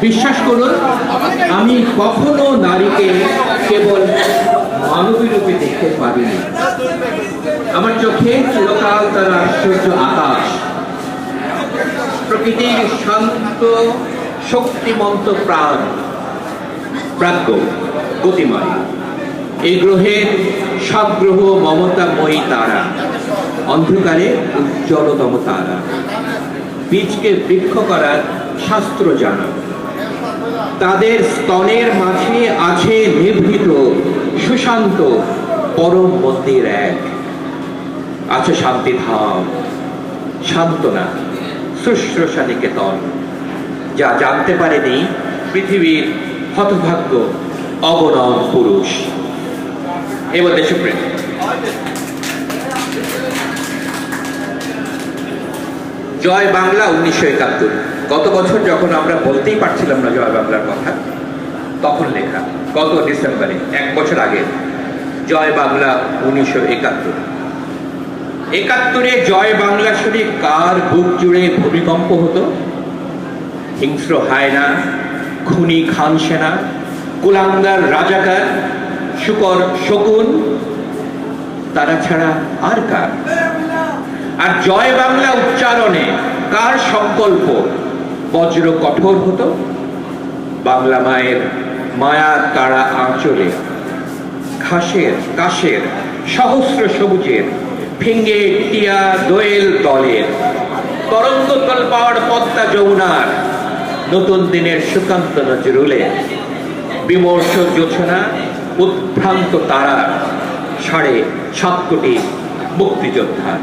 বিশ্বাস করুন, আমি কখনো নারীকে কেবল মানবী রূপে দেখতে পারিনি। আমার চোখে চিরকাল তার আশ্চর্য আকাশ, প্রকৃতির শান্ত শক্তিমন্ত প্রাণ, প্রাজ্ঞ গতিময় এই গ্রহের সব গ্রহ মমতাময়ী তারা, অন্ধকারে উজ্জ্বলতম তারা, বীজকে বৃক্ষ করার শাস্ত্র জানা। তাদের স্তনের মাঝে আছে নিভৃত সুশান্ত পরম মন্দির এক, আছে শান্তিধাম, সান্ত্বনা, শুশ্রূষা নিকেতন, যা জানতে পারেনি পৃথিবীর হতভাগ্য অগণন পুরুষ। এবার দেশপ্রেম। জয় বাংলা 1971। গত বছর যখন আমরা বলতেই পারছিলাম না জয় বাংলার কথা, তখন লেখা, গত ডিসেম্বরে, 1 বছর আগে, জয় বাংলা 1971। 71-এ জয় বাংলা শুনে কার বুক জুড়ে ভূমিকম্প হতো? হিংস্র হায়না, খুনি খান সেনা, কুলাঙ্গার রাজাকার, শুকর শকুন, তারা ছাড়া আর কার? আর জয় বাংলা উচ্চারণে কার সংকল্প বজ্র কঠোর হতো? বাংলা মায়ের মায়ার কাড়া আঁচলে, ঘাসের কাশের সহস্র সবুজের, ফিঙ্গে টিয়া দোয়েল দলের, তরঙ্গ তলপাড় পদ্মা যমুনার, নতুন দিনের সুকান্ত নজরুলের, বিমর্ষ জোছনা উদ্ভ্রান্ত তারা, 7.5 কোটি মুক্তিযোদ্ধা।